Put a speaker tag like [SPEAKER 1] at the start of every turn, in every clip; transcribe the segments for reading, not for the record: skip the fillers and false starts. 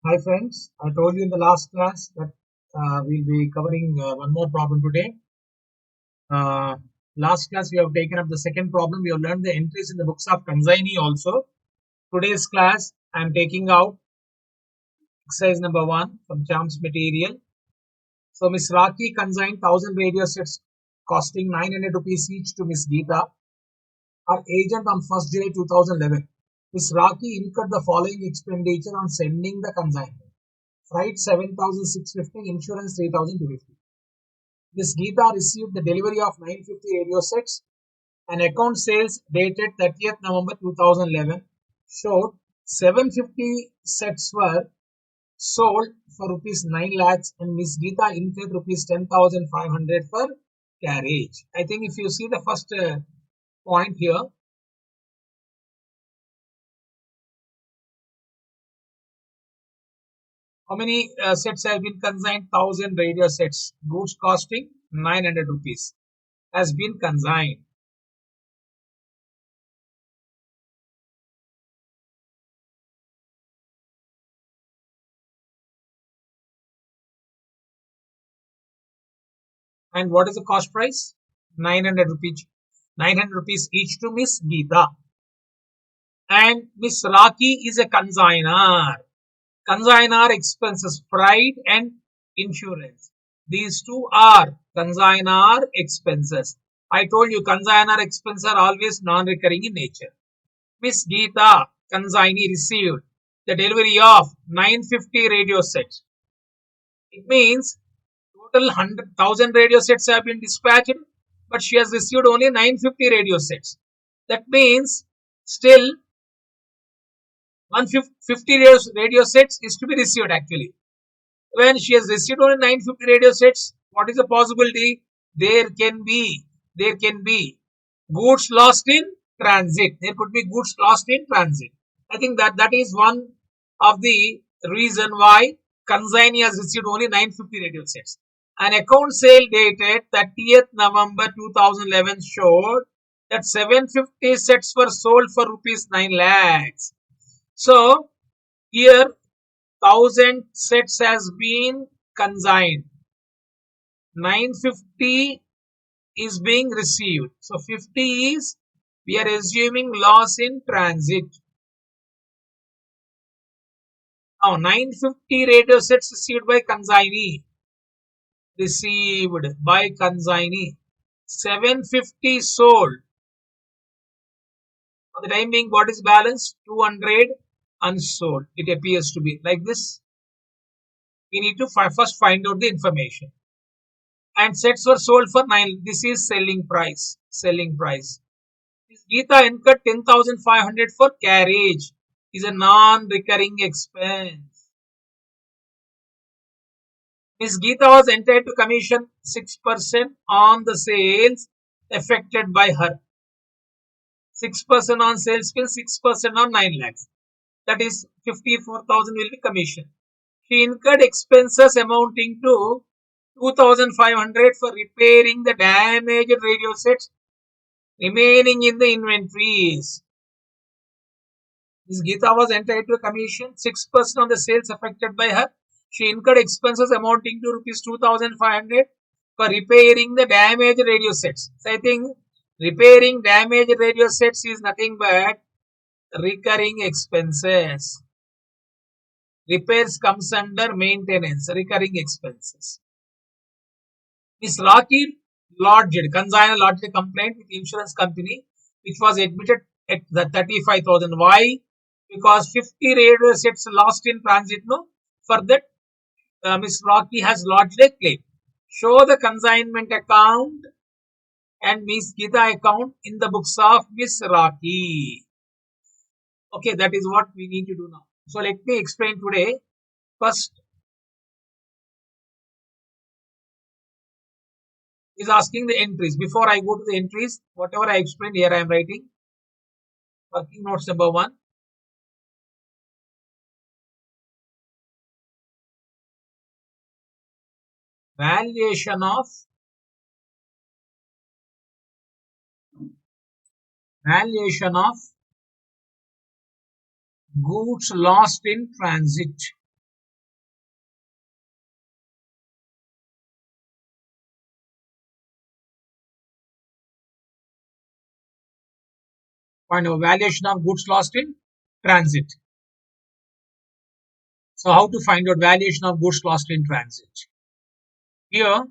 [SPEAKER 1] Hi friends, I told you in the last class that we'll be covering one more problem today. Uh, Last class we have taken up the second problem. We have learned the entries in the books of Kanzaini also. Today's class I am taking out exercise number 1 from Charms material. So Miss Raki consigned 1000 radio sets costing 900 rupees each to Miss Geeta, her agent on 1st July 2011. Miss Raki incurred the following expenditure on sending the consignment. Freight 7,650, insurance 3,250. Miss Geeta received the delivery of 950 radio sets. An account sales dated 30th November 2011 showed 750 sets were sold for rupees 9 lakhs and Miss Geeta incurred rupees 10,500 for carriage. I think if you see the first point here, how many sets have been consigned? 1000 radio sets. Goods costing 900 rupees has been consigned. And what is the cost price? 900 rupees. 900 rupees each to Miss Geeta. And Miss Raki is a consigner. Consigner expenses, freight and insurance. These two are consigner expenses. I told you consigner expenses are always non-recurring in nature. Miss Geeta consignee received the delivery of 950 radio sets. It means total 100,000 radio sets have been dispatched, but she has received only 950 radio sets. That means still 150 radio sets is to be received actually. When she has received only 950 radio sets, what is the possibility? There can be goods lost in transit. There could be goods lost in transit. I think that is one of the reason why consignee has received only 950 radio sets. An account sale dated 30th November 2011 showed that 750 sets were sold for rupees 9 lakhs. So here 1000 sets has been consigned. 950 is being received. So 50 is, we are assuming loss in transit. Now 950 radio sets received by consignee. Received by consignee. 750 sold. For the time being, what is balance? 200 unsold. It appears to be like this. We need to first find out the information. And sets were sold for 9. This is selling price. Selling price. Geeta incurred 10,500 for carriage. Is a non-recurring expense. Miss Geeta was entitled to commission 6% on the sales affected by her. 6% on sales bill, 6% on 9 lakhs. That is 54,000 will be commission. She incurred expenses amounting to 2,500 for repairing the damaged radio sets remaining in the inventories. Ms. Geeta was entitled to a commission 6% on the sales affected by her. She incurred expenses amounting to rupees 2,500 for repairing the damaged radio sets. So I think repairing damaged radio sets is nothing but recurring expenses. Repairs comes under maintenance, recurring expenses. Ms. Raki consignor lodged a complaint with the insurance company, which was admitted at the 35,000. Why? Because 50 radio sets lost in transit. No, for that, Ms. Raki has lodged a claim. Show the consignment account and Ms. Geeta account in the books of Ms. Raki. Okay, that is what we need to do now. So let me explain today. First is asking the entries. Before I go to the entries, whatever I explained here, I am writing. Working notes number 1. Valuation of goods lost in transit. Find out valuation of goods lost in transit. So how to find out valuation of goods lost in transit? Here,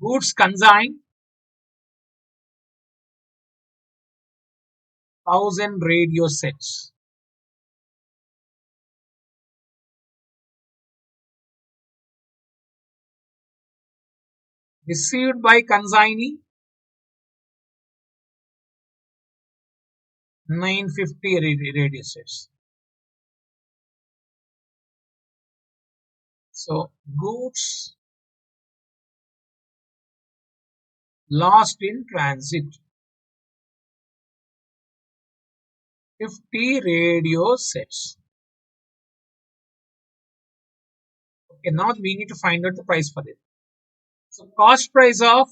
[SPEAKER 1] goods consigned 1000 radio sets. Received by consignee 950 radio sets. So goods lost in transit 50 radio sets. Okay, now we need to find out the price for it. So cost price of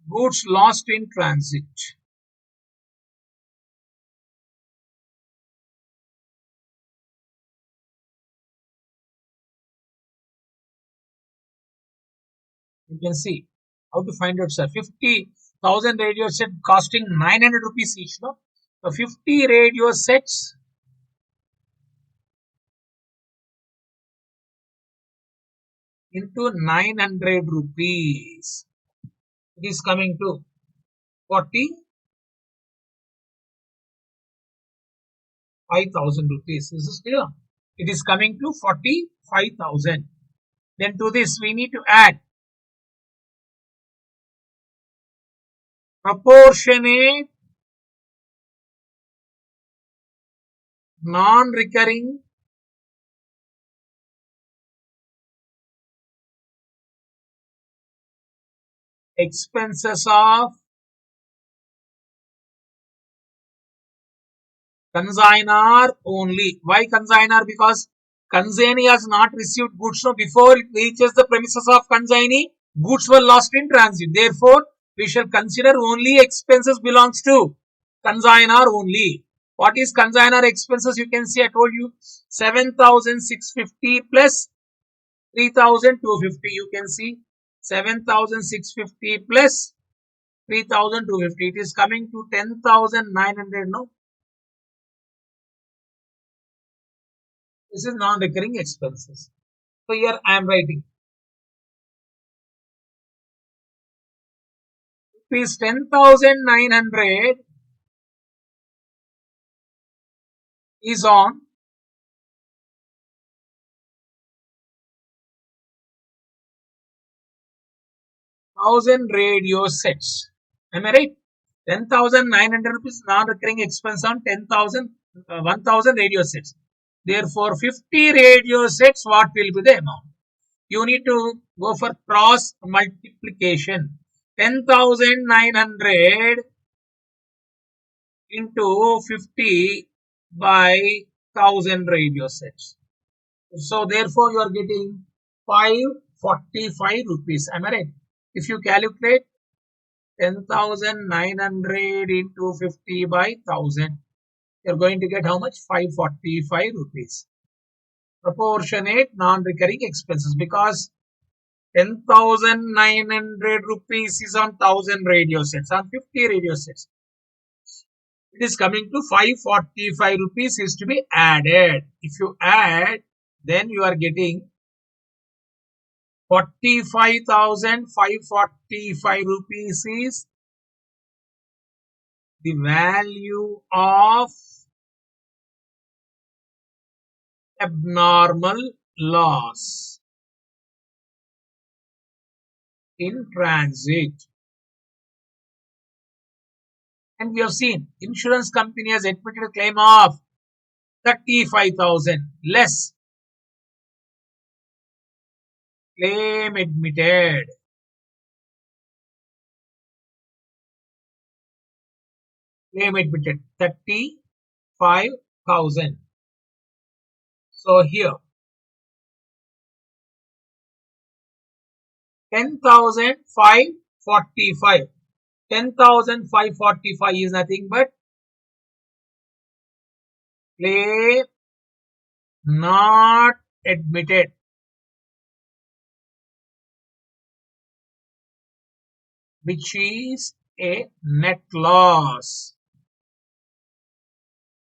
[SPEAKER 1] goods lost in transit. You can see how to find out, sir. 50,000 radio set costing 900 rupees each, no? So 50 radio sets into 900 rupees. It is coming to 45,000 rupees. This is clear. It is coming to 45,000. Then to this we need to add proportionate non-recurring expenses of consignor only. Why consignor? Because consignee has not received goods. So before it reaches the premises of consignee, goods were lost in transit. Therefore, we shall consider only expenses belongs to consignor only. What is consignor expenses? You can see I told you 7,650 plus 3,250. You can see 7,650 plus 3,250. It is coming to 10,900. No, this is non-recurring expenses. So here I am writing rupees 10,900 is on 1,000 radio sets. Am I right? 10,900 rupees non-recurring expense on 1,000 radio sets. Therefore, 50 radio sets, what will be the amount? You need to go for cross multiplication. 10,900 into 50 by 1,000 radio sets. So therefore, you are getting 545 rupees. Am I right? If you calculate 10,900 into 50 by 1,000, you are going to get how much? 545 rupees. Proportionate non-recurring expenses, because 10,900 rupees is on 1,000 radio sets, on 50 radio sets. It is coming to 545 rupees is to be added. If you add, then you are getting 45,545 rupees is the value of abnormal loss in transit. And we have seen insurance company has admitted a claim of 35,000 less. Claim admitted. Claim admitted 35,000. So here 10,545. 10,545 is nothing but claim not admitted. which is a net loss.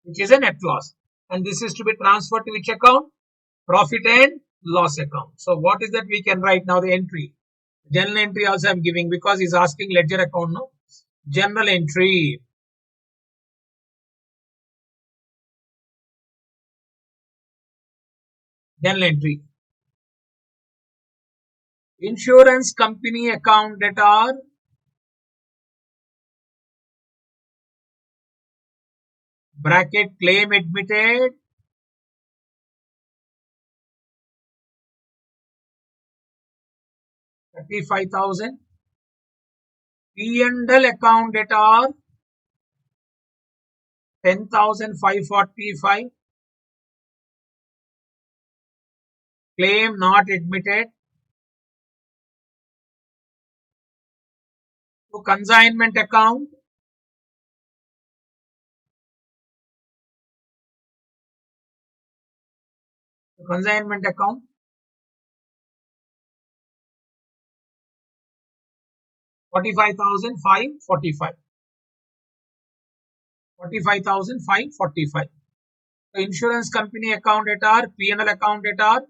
[SPEAKER 1] Which is a net loss. And this is to be transferred to which account? Profit and loss account. So what is that we can write now? The entry. Journal entry also I'm giving because he's asking ledger account, no? Journal entry. Journal entry. Insurance company account debtor. Bracket claim admitted. $35,000. P&L account debtor. 10,545. Claim not admitted. To consignment account. Consignment account. 45,545. 45,545. So insurance company account debtor, P&L account debtor,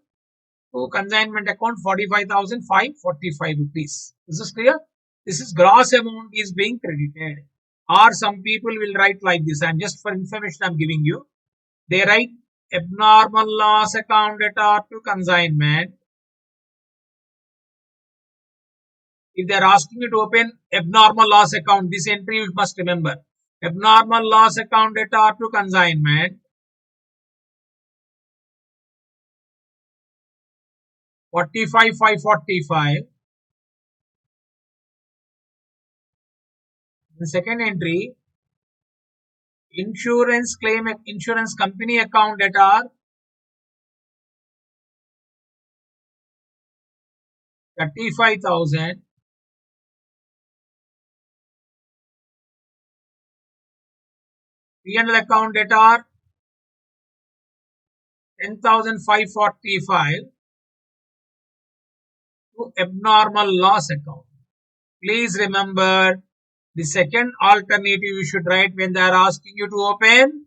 [SPEAKER 1] to consignment account 45,545 rupees. Is this clear? This is gross amount is being credited. Or some people will write like this, and just for information I'm giving you, they write abnormal loss account debtor to consignment. If they are asking you to open abnormal loss account, this entry you must remember. Abnormal loss account debtor to consignment. 45,545. The second entry, insurance claim, insurance company account debtor 35,000. P&L account debtor 10,545 to abnormal loss account. Please remember the second alternative you should write when they are asking you to open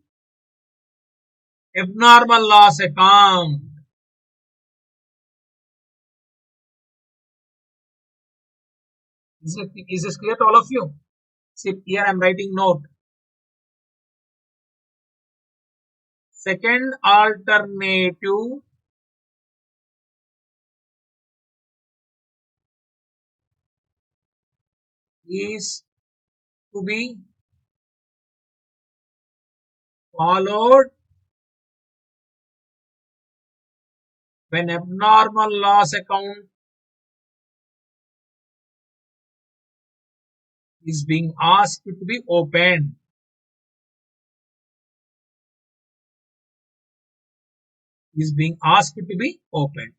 [SPEAKER 1] abnormal loss account. Is this clear to all of you? See, here I am writing note. Second alternative is to be followed when abnormal loss account is being asked to be opened. Is being asked to be opened.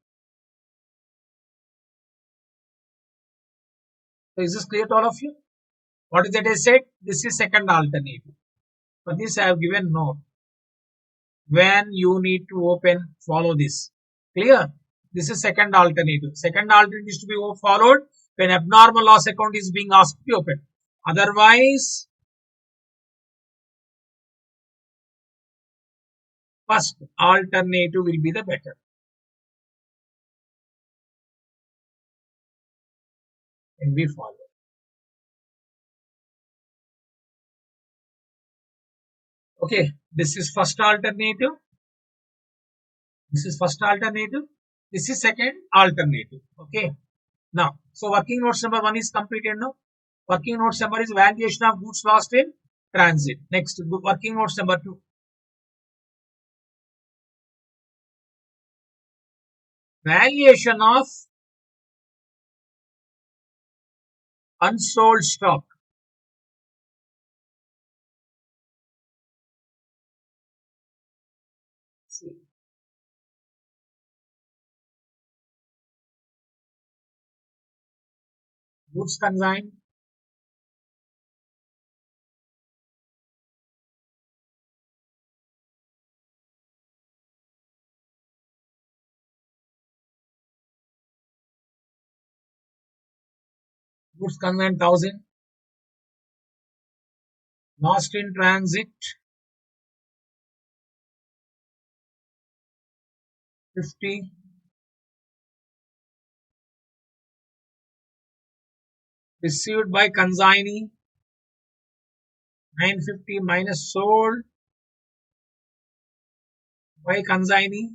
[SPEAKER 1] So is this clear to all of you? What is that I said? This is second alternative. For this I have given note. When you need to open, follow this. Clear? This is second alternative. Second alternative is to be followed when abnormal loss account is being asked to be opened. Otherwise, first alternative will be the better. And we follow. Okay, this is first alternative. This is first alternative. This is second alternative. Okay. Now, so working notes number 1 is completed now. Working notes number is valuation of goods lost in transit. Next, working notes number 2. Valuation of unsold stock. See. Goods consigned. Goods consigned 1000. Lost in transit 50. Received by consignee 950 minus sold by consignee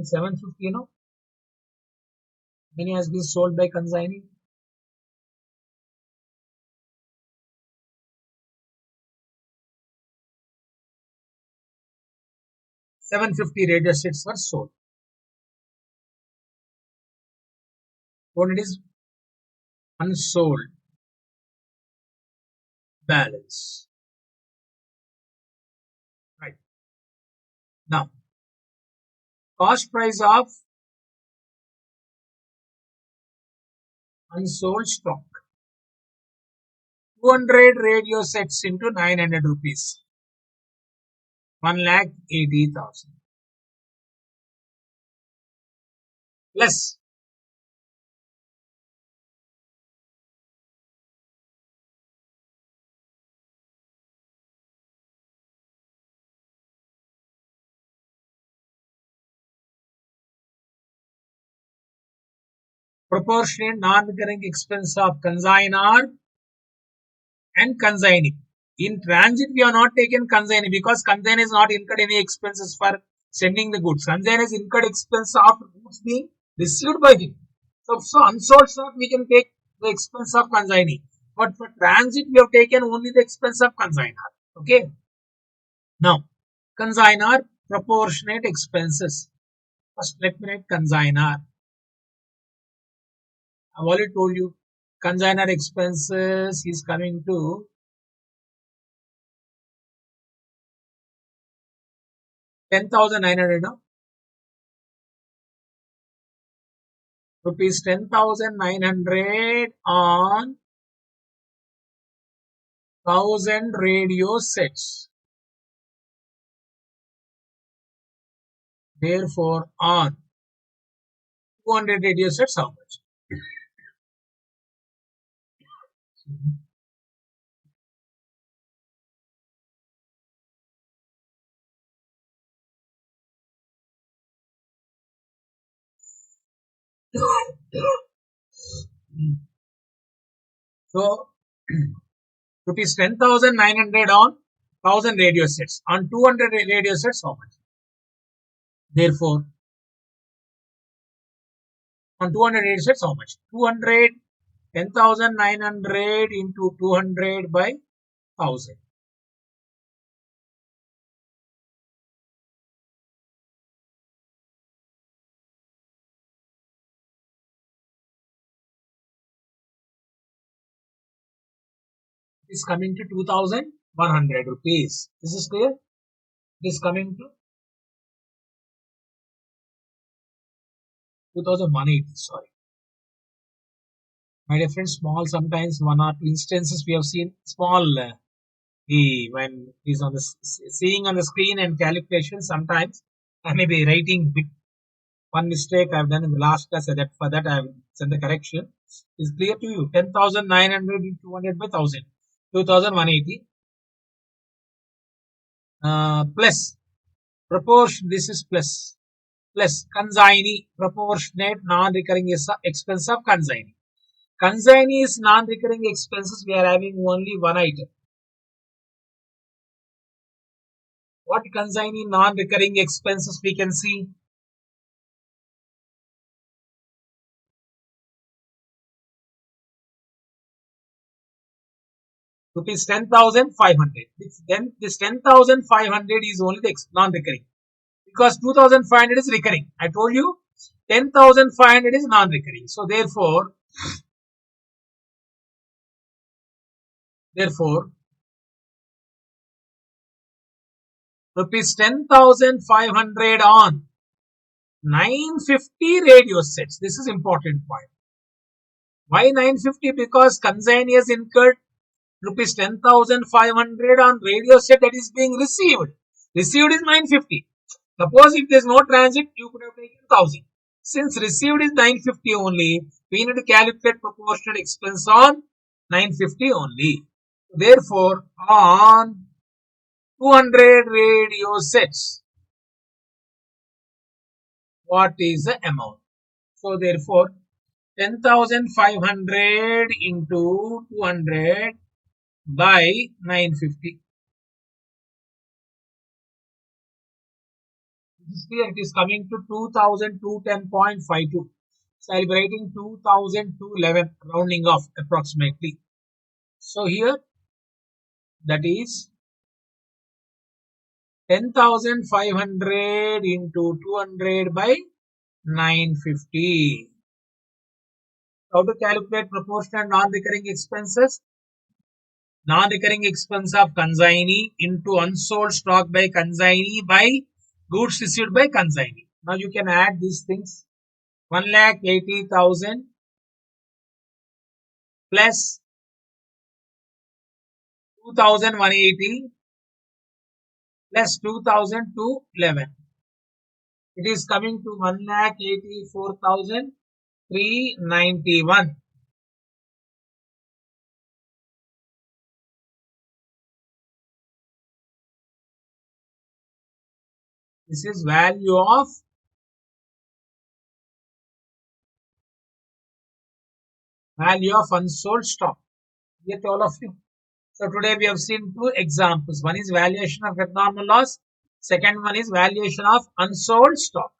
[SPEAKER 1] 750. Many has been sold by consignee. $750 radio sets were sold. What it is? Unsold balance. Right. Now, cost price of unsold stock. 200 radio sets into 900 rupees. 1,80,000. Plus proportionate non-recurring expense of consignor and consignee. In transit, we have not taken consignee because consignee is not incurred any expenses for sending the goods. Consignee is incurred expense of goods being received by him. So unsold stock we can take the expense of consignee. But for transit, we have taken only the expense of consignor. Okay. Now, consignor proportionate expenses. First, let me write consignor. I've already told you consignor expenses is coming to 10,900 rupees 10,900 on 1,000 radio sets. Therefore, on 200 radio sets, how much? So, rupees 10,900 on 1,000 radio sets. On 200 radio sets, how much? Therefore, on 200 radio sets, how much? 200, 10,900 into 200 by 1,000. Is coming to 2,100 rupees. This is clear? It is coming to 2,180. Sorry. My dear friends, small sometimes one or two instances we have seen small when is on the seeing on the screen and calculation. Sometimes I may be writing bit one mistake I've done in the last class. That for that I have sent the correction. Is clear to you? 10,900 into 200 by 1,000. 2,180 plus proportion. This is plus consignee proportionate non-recurring expense of consignee. Consignee is non-recurring expenses. We are having only one item. What consignee non-recurring expenses we can see? Rupees 10,500. Then this 10,500 is only the non-recurring because 2,500 is recurring. I told you 10,500 is non-recurring. So therefore rupees 10,500 on 950 radio sets. This is important point. Why 950? Because consignee has incurred rupees 10,500 on radio set that is being received. Received is 950. Suppose if there is no transit, you could have taken 1,000. Since received is 950 only, We need to calculate proportionate expense on 950 only. Therefore, on 200 radio sets, what is the amount? So therefore, 10,500 into 200 by 950. Here it is coming to 2,210.52. So I'll be writing 2,211, rounding off approximately. So here that is 10,500 into 200 by 950. How to calculate proportional non-recurring expenses? Non-recurring expense of consignee into unsold stock by consignee by goods received by consignee. Now you can add these things. 1,80,000 plus 2,180 plus 2,211. It is coming to 1,84,391. This is value of unsold stock. Get all of you. So today we have seen two examples. One is valuation of abnormal loss. Second one is valuation of unsold stock.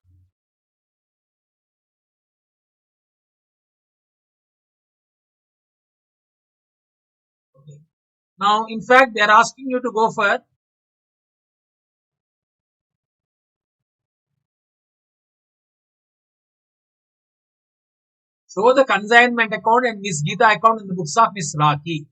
[SPEAKER 1] Okay. Now, in fact, they are asking you to go for show the consignment account and Miss Geeta account in the books of Miss Raki.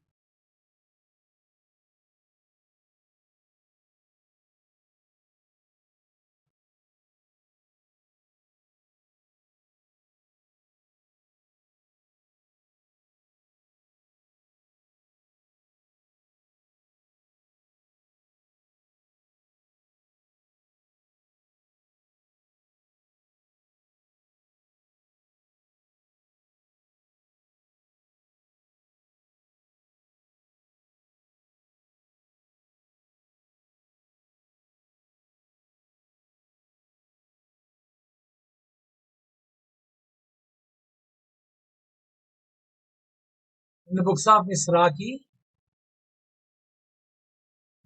[SPEAKER 1] In the books of Miss Raki,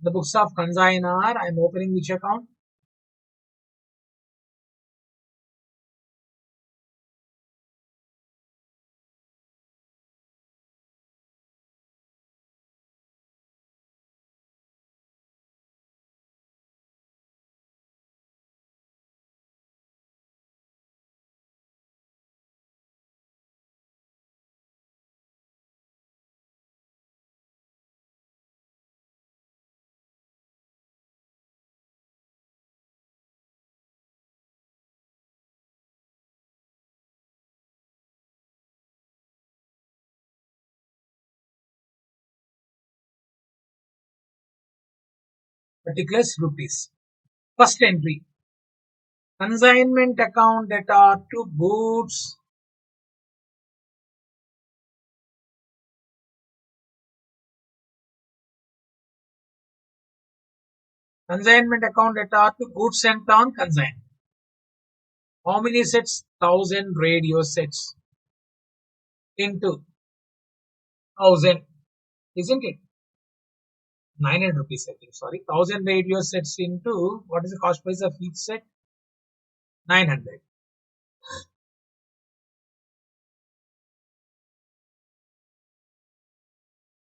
[SPEAKER 1] the books of consignor, I am opening which account? Particulars rupees. First entry. Consignment account that are to goods consignment account that are to goods sent on consignment. How many sets? 1,000 radio sets into 1,000, isn't it? 900 rupees, I think. Sorry, 1,000 radio sets into what is the cost price of each set? 900.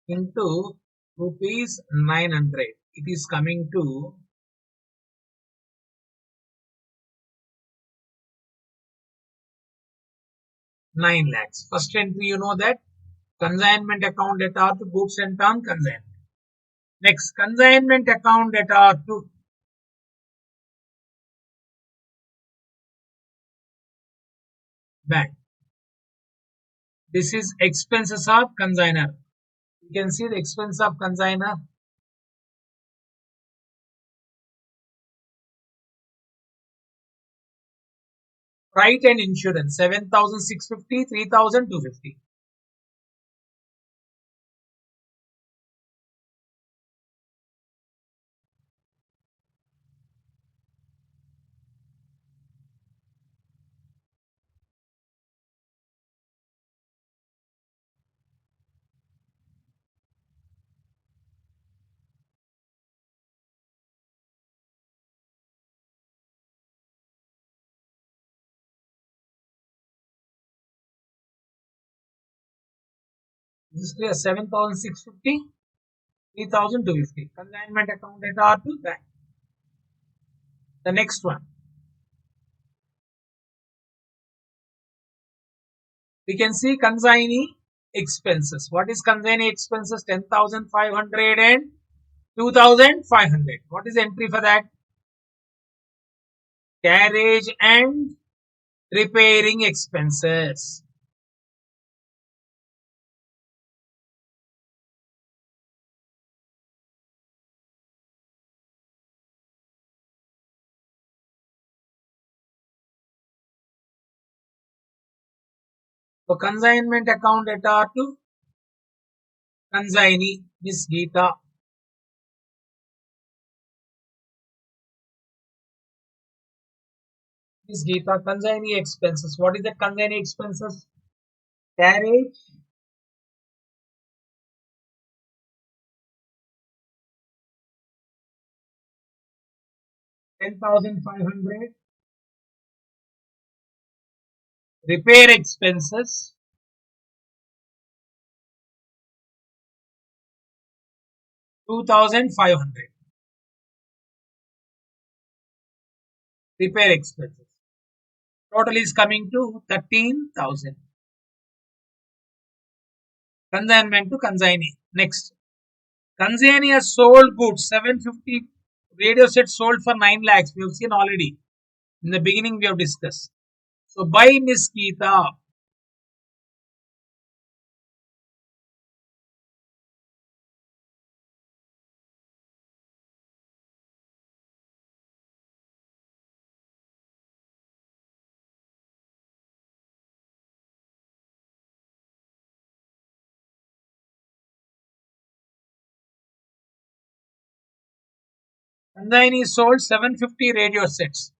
[SPEAKER 1] Into rupees 900. It is coming to 9 lakhs. First entry, you know that consignment account that are to goods sent on consignment. Next, consignment account that are to bank. This is expenses of consignor. You can see the expense of consignor. Freight and insurance 7,650, 3,250. This is clear. 7,650, 3,250. Consignment account data are to bank. The next one. We can see consignee expenses. What is consignee expenses? 10,500 and 2,500. What is the entry for that? Carriage and repairing expenses. So consignment account data to consignee, Miss Geeta. Miss Geeta, consignee expenses. What is the consignee expenses? Carriage, 10,500. Repair expenses, 2,500. Repair expenses. Total is coming to 13,000. Consignment to consignee. Next. Consignee has sold goods 750 radio sets sold for 9 lakhs. We have seen already. In the beginning, we have discussed. So, by Miss Geeta, consignee sold 750 radio sets.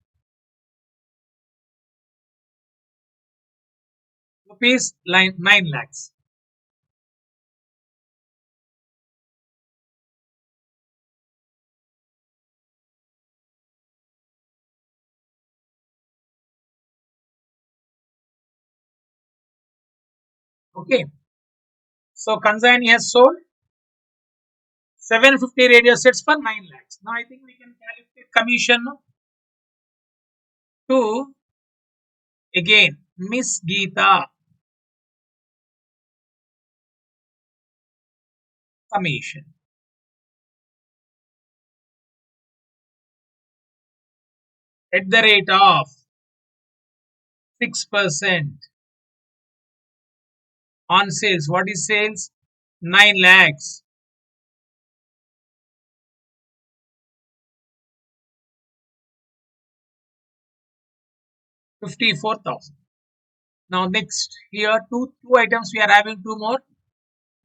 [SPEAKER 1] Rupees 9 lakhs. Okay. So, consignee has sold 750 radio sets for 9 lakhs. Now, I think we can calculate commission to, again, Miss Geeta. Commission at the rate of 6% on sales. What is sales? 9 lakhs. $54,000. Now next, here two items we are having, two more.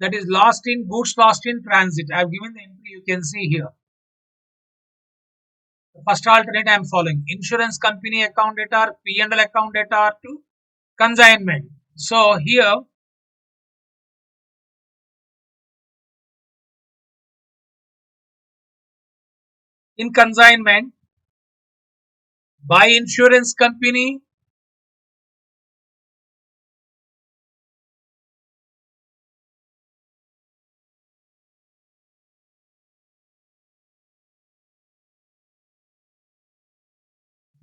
[SPEAKER 1] That is lost in goods lost in transit. I have given the entry, you can see here. The first alternate I am following. Insurance company account data, P&L account data to consignment. So here in consignment, by insurance company,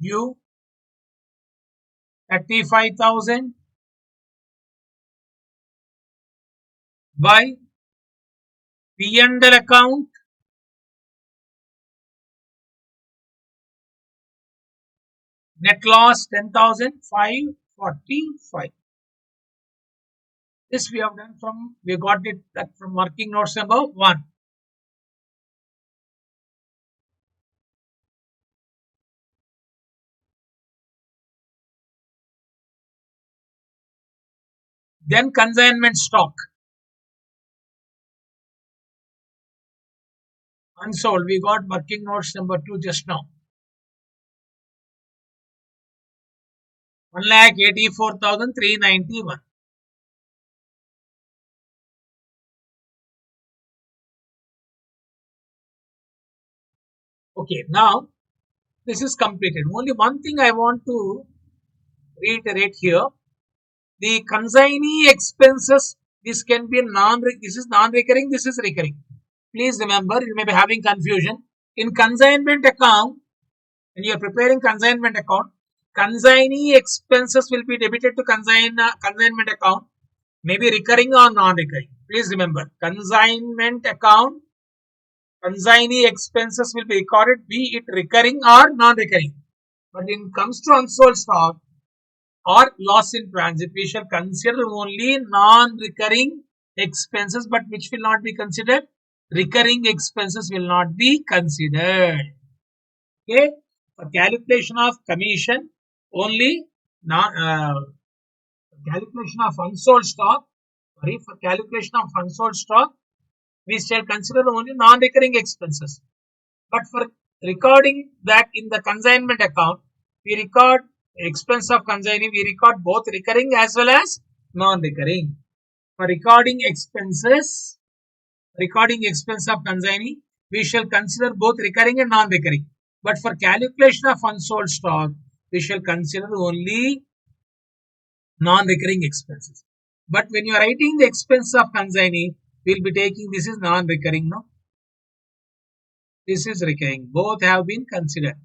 [SPEAKER 1] you 35,000 by P&L account net loss 10,545. This we have done from, we got it that from working notes number 1. Then consignment stock. Unsold. We got working notes number 2 just now. 1,84,391. Okay, now this is completed. Only one thing I want to reiterate here. The consignee expenses, this can be this is non-recurring, this is recurring. Please remember, you may be having confusion. In consignment account, when you are preparing consignment account, consignee expenses will be debited to consignment account, maybe recurring or non-recurring. Please remember, consignment account, consignee expenses will be recorded, be it recurring or non-recurring. But when it comes to unsold stock or loss in transit, we shall consider only non-recurring expenses, but which will not be considered. Recurring expenses will not be considered. Okay, for calculation of commission, only non calculation of unsold stock. Sorry, for calculation of unsold stock, we shall consider only non-recurring expenses. But for recording that in the consignment account, we record expense of consignee, we record both recurring as well as non-recurring. For recording expense of consignee, we shall consider both recurring and non-recurring. But for calculation of unsold stock, we shall consider only non-recurring expenses. But when you are writing the expense of consignee, we will be taking this is non-recurring, no? This is recurring. Both have been considered.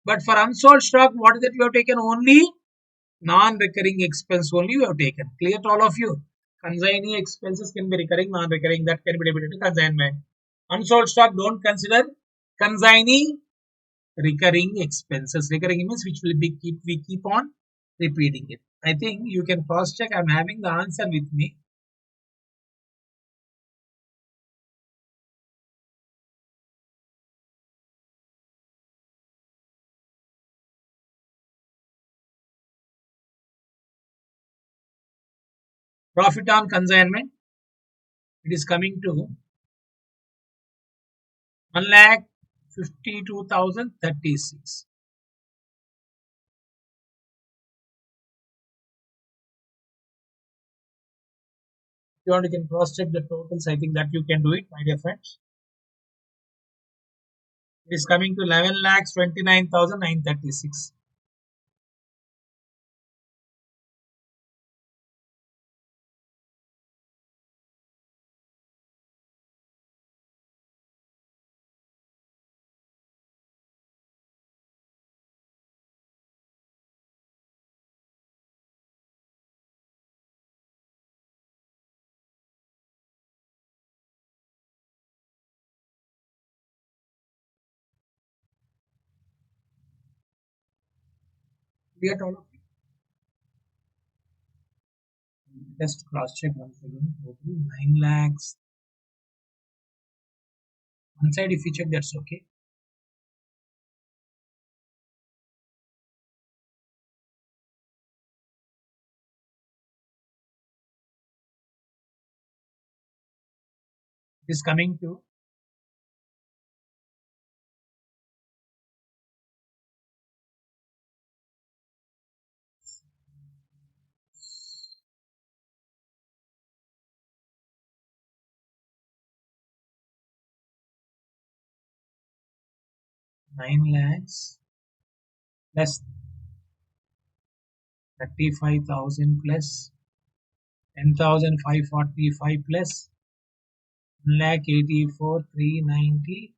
[SPEAKER 1] But for unsold stock, what is that we have taken? Only non-recurring expense only we have taken. Clear to all of you? Consignee expenses can be recurring, non-recurring. That can be debited to consignment. Unsold stock, don't consider consignee recurring expenses. Recurring means which will be we keep on repeating it. I think you can cross check. I'm having the answer with me. Profit on consignment. It is coming to 1,52,036. If you want, you can cross check the totals. I think that you can do it, my dear friends. It is coming to 11,29,936. Clear to all of you? Just cross check once again. Total 9 lakhs. One side, if you check, that's okay. It is coming to 9 lakhs plus 35,000 plus 10,545 plus 1,84,390.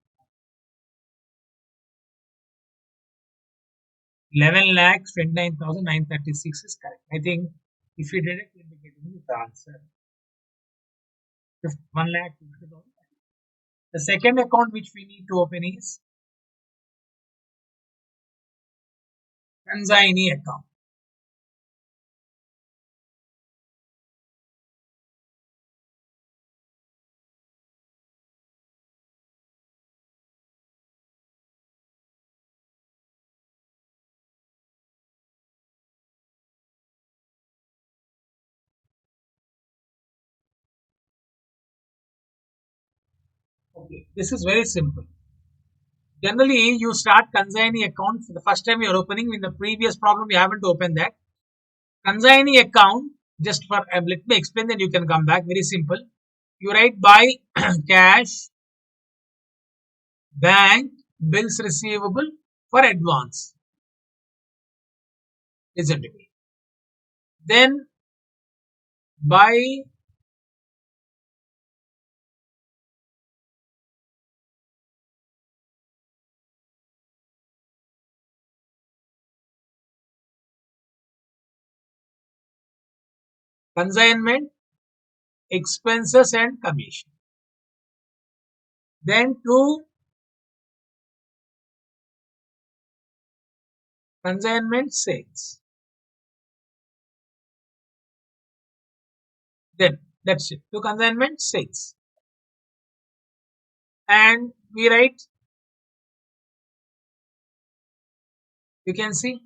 [SPEAKER 1] 11 lakhs 29,936 is correct. I think if you did it, you'll be getting the answer. 1,50,000. The second account which we need to open is consignee account. Okay, this is very simple. Generally, you start consignee account for the first time you are opening. In the previous problem, you haven't opened that. Consignee account, just for let me explain, then you can come back. Very simple. You write buy cash, bank, bills receivable for advance. Listen to me. Then buy consignment, expenses and commission. Then to consignment sales. Then that's it. To consignment sales. And we write, you can see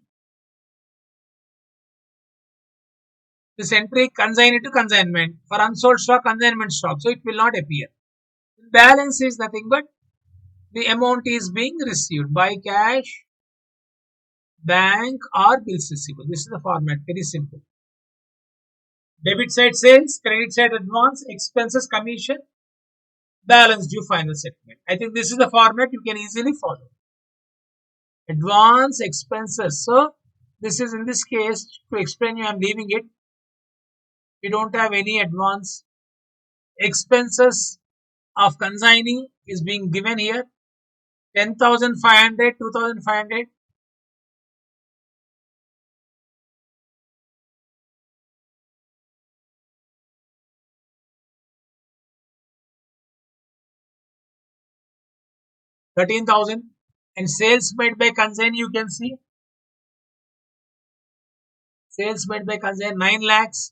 [SPEAKER 1] this entry consignee to consignment for unsold stock, consignment stock. So it will not appear. Balance is nothing but the amount is being received by cash, bank or bills receivable. This is the format. Very simple. Debit side sales, credit side advance, expenses, commission, balance due, final settlement. I think this is the format you can easily follow. Advance, expenses. So this is, in this case, to explain you, I am leaving it. We don't have any advance. Expenses of consignee is being given here. 10,500, 2,500. $13,000, and sales made by consignee, you can see sales made by consignee 9 lakhs.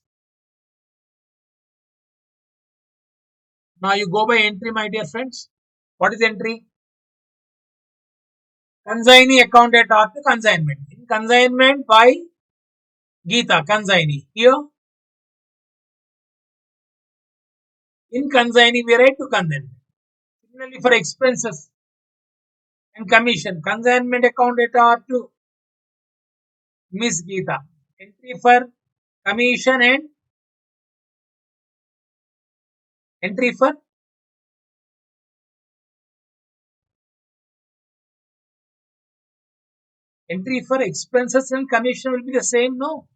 [SPEAKER 1] Now you go by entry, my dear friends. What is entry? Consignee account at or to consignment. In consignment by Geeta, consignee. Here in consignee we write to consignment. Similarly for expenses and commission, consignment account at or to Miss Geeta. Entry for commission and entry for expenses and commission will be the same, no?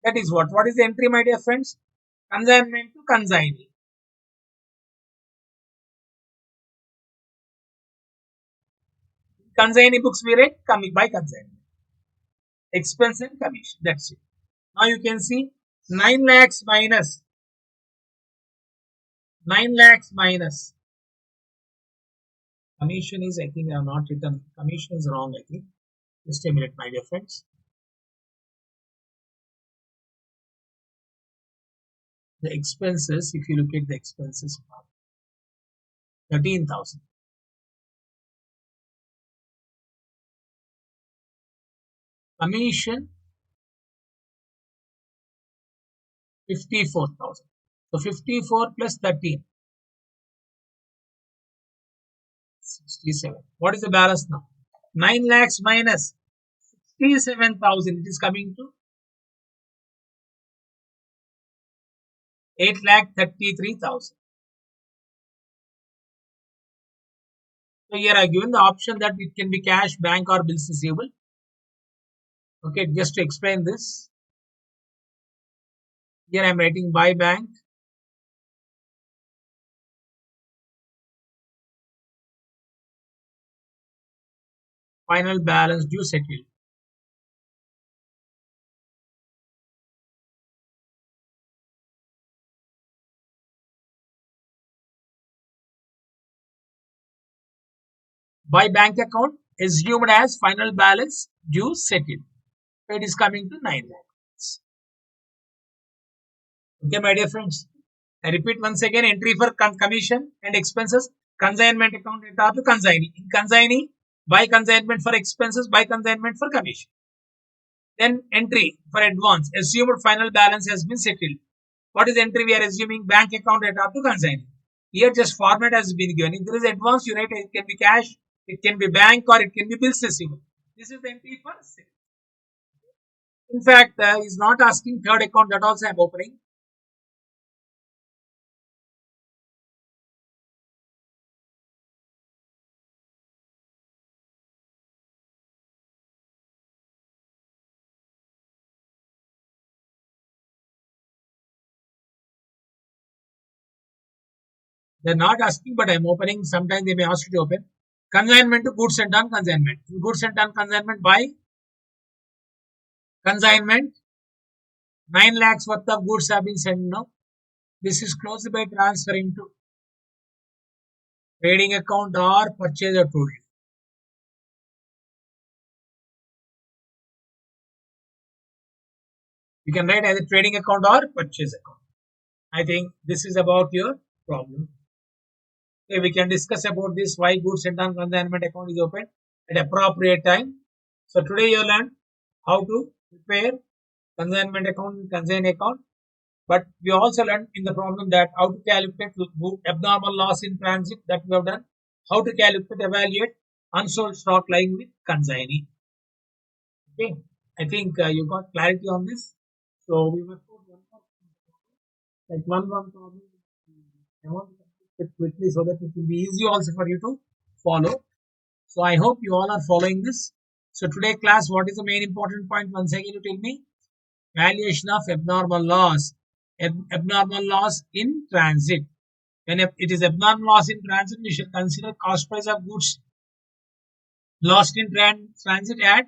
[SPEAKER 1] That is what? What is the entry, my dear friends? Consignment to consignee. Consignee books we write coming by consignment. Expense and commission. That's it. Now you can see 9 lakhs minus 9 lakhs minus commission is, I think I have not written, commission is wrong, I think. Just a minute, my dear friends. The expenses, if you look at the expenses part, 13,000. Commission 54,000. So 54 plus 13. 67. What is the balance now? 9 lakhs minus 67,000. It is coming to 8,33,000. So here I given the option that it can be cash, bank or bills receivable. Okay, just to explain this. Here I am writing by bank. Final balance due settled. By bank account assumed as final balance due settled. It is coming to 9 lakhs. Okay, my dear friends. I repeat once again, entry for commission and expenses, consignment account at to consignee. In consignee, by consignment for expenses, by consignment for commission. Then entry for advance, assumed final balance has been settled. What is entry we are assuming? Bank account at to consignee. Here just format has been given. If there is advance, you write it can be cash, it can be bank, or it can be bills receivable. This is the entry for sale. In fact, he's not asking third account, that also I'm opening. They're not asking, but I'm opening. Sometimes they may ask you to open. Consignment to goods and on consignment. Goods and on consignment by consignment. 9 lakhs worth of goods have been sent now. This is closed by transferring to trading account or purchase or tool. You can write either trading account or purchase account. I think this is about your problem. Okay, we can discuss about this why goods and on consignment account is opened at appropriate time. So today you learned how to prepare consignment account and consign account. But we also learned in the problem that how to calculate abnormal loss in transit that we have done, how to calculate, evaluate unsold stock lying with consignee. Okay, I think you got clarity on this. So we must put one more, like one problem. I want to complete it quickly so that it will be easy also for you to follow. So I hope you all are following this. So today class, what is the main important point? Once again, you tell me. Valuation of abnormal loss. Abnormal loss in transit. When it is abnormal loss in transit, we should consider cost price of goods lost in transit at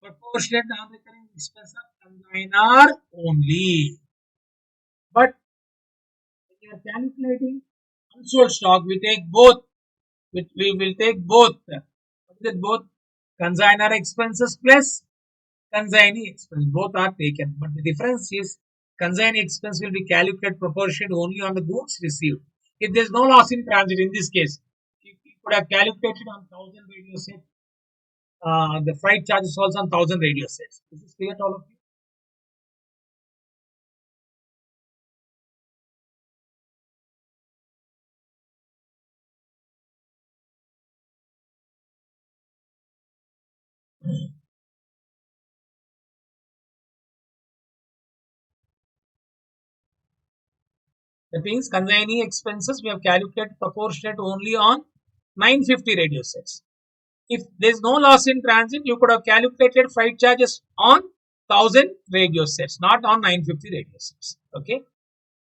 [SPEAKER 1] proportionate non-recurring expense of consignor only. But when you are calculating unsold stock, we take both. We will take both. Both consignor expenses plus consignee expense. Both are taken. But the difference is consignee expense will be calculated proportionate only on the goods received. If there is no loss in transit, in this case, you could have calculated on 1000 radio sets. The freight charges also on 1000 radio sets. This is clear to all of you. That means consignee expenses we have calculated proportionate only on 950 radio sets. If there is no loss in transit, you could have calculated freight charges on 1000 radio sets, not on 950 radio sets. Okay.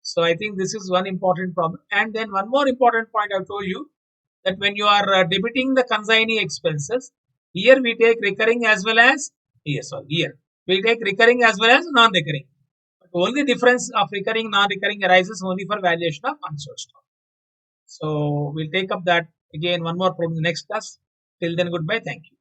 [SPEAKER 1] So I think this is one important problem. And then one more important point I told you that when you are debiting the consignee expenses, here we take recurring as well as here we take recurring as well as non-recurring. But only difference of recurring non-recurring arises only for valuation of unsold stock. So we'll take up that again one more problem in the next class. Till then, goodbye. Thank you.